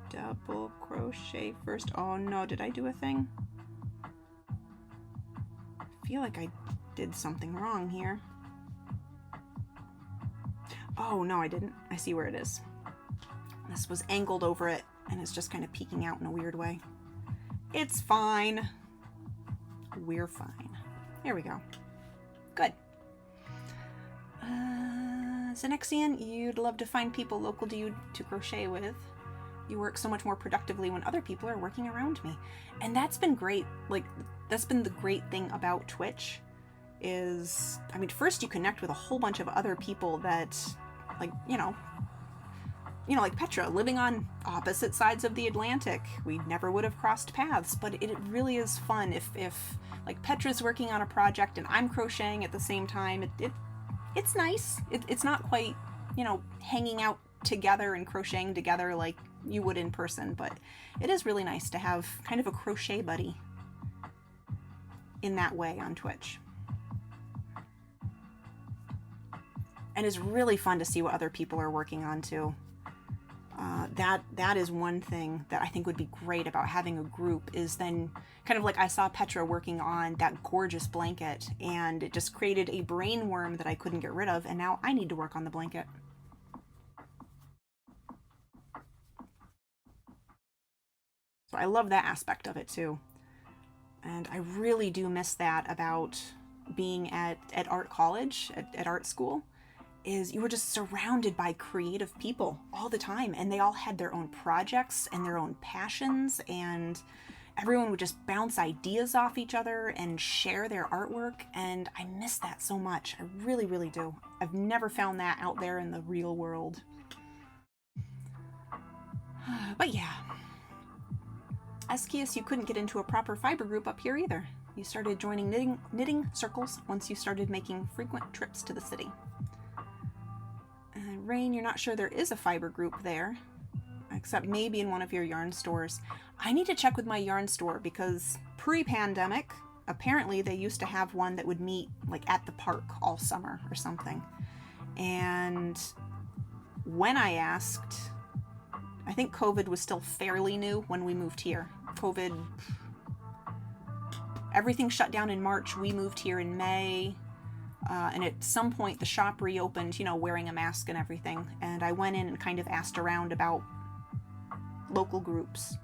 double crochet first. Oh no, did I do a thing? I feel like I did something wrong here. Oh no, I didn't. I see where it is. This was angled over it and it's just kind of peeking out in a weird way. It's fine. We're fine. There we go. Good. Zenexian, you'd love to find people local to you to crochet with. You work so much more productively when other people are working around me. And that's been great. Like, that's been the great thing about Twitch is, I mean, first you connect with a whole bunch of other people that, like, like Petra, living on opposite sides of the Atlantic. We never would have crossed paths, but it really is fun if like Petra's working on a project and I'm crocheting at the same time. It's nice. It's not quite, hanging out together and crocheting together like you would in person, but it is really nice to have kind of a crochet buddy in that way on Twitch. And it's really fun to see what other people are working on too. That is one thing that I think would be great about having a group, is then kind of like I saw Petra working on that gorgeous blanket and it just created a brain worm that I couldn't get rid of, and now I need to work on the blanket. So I love that aspect of it too. And I really do miss that about being at art college, at art school, is you were just surrounded by creative people all the time, and they all had their own projects and their own passions, and everyone would just bounce ideas off each other and share their artwork, and I miss that so much. I really, really do. I've never found that out there in the real world. But yeah. Eskius, you couldn't get into a proper fiber group up here either. You started joining knitting circles once you started making frequent trips to the city. Rain, you're not sure there is a fiber group there, except maybe in one of your yarn stores. I need to check with my yarn store, because pre-pandemic, apparently they used to have one that would meet like at the park all summer or something. And when I asked, I think COVID was still fairly new when we moved here. Everything shut down in March. We moved here in May. And at some point the shop reopened, wearing a mask and everything. And I went in and kind of asked around about local groups.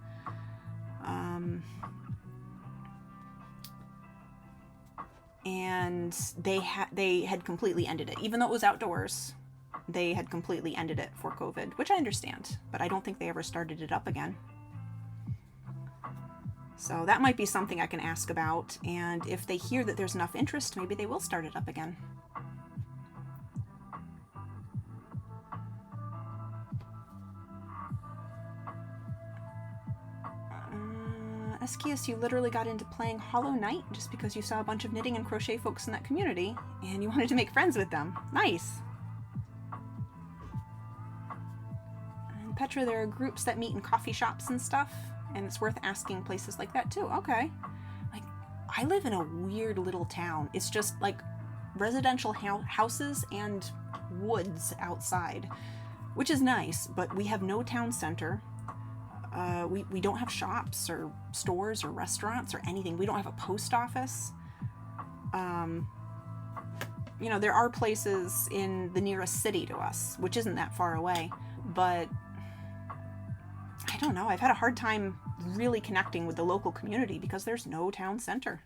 And they had completely ended it. Even though it was outdoors, they had completely ended it for COVID, which I understand, but I don't think they ever started it up again. So that might be something I can ask about, and if they hear that there's enough interest, maybe they will start it up again. Eskius, you literally got into playing Hollow Knight just because you saw a bunch of knitting and crochet folks in that community, and you wanted to make friends with them. Nice! And Petra, there are groups that meet in coffee shops and stuff, and it's worth asking places like that too. Okay. Like, I live in a weird little town. It's just like residential houses and woods outside, which is nice, but we have no town center. We don't have shops or stores or restaurants or anything. We don't have a post office. There are places in the nearest city to us, which isn't that far away, but I don't know. I've had a hard time really connecting with the local community because there's no town center.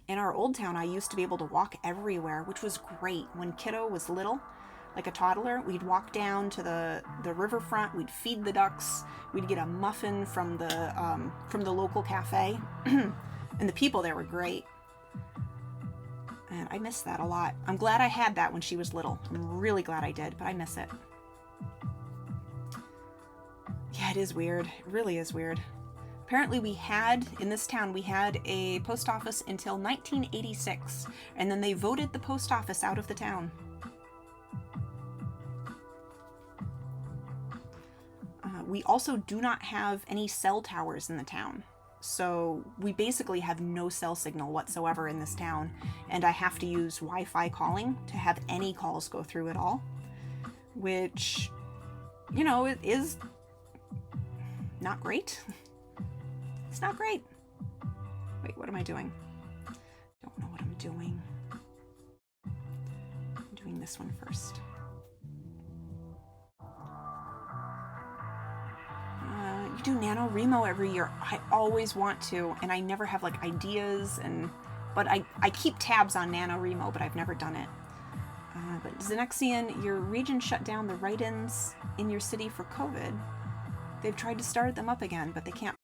In our old town, I used to be able to walk everywhere, which was great. When kiddo was little, like a toddler, we'd walk down to the riverfront, we'd feed the ducks, we'd get a muffin from the local cafe, and the people there were great. And I miss that a lot. I'm glad I had that when she was little. I'm really glad I did, but I miss it. Yeah, it is weird. It really is weird. Apparently in this town, we had a post office until 1986, and then they voted the post office out of the town. We also do not have any cell towers in the town. So we basically have no cell signal whatsoever in this town, and I have to use Wi-Fi calling to have any calls go through at all, which, it is not great. It's not great. Wait, what am I doing? Don't know what I'm doing. I'm doing this one first. You do NaNoWriMo every year. I always want to, and I never have like ideas, but I keep tabs on NaNoWriMo, but I've never done it. But Zenexian, your region shut down the write-ins in your city for COVID. They've tried to start them up again, but they can't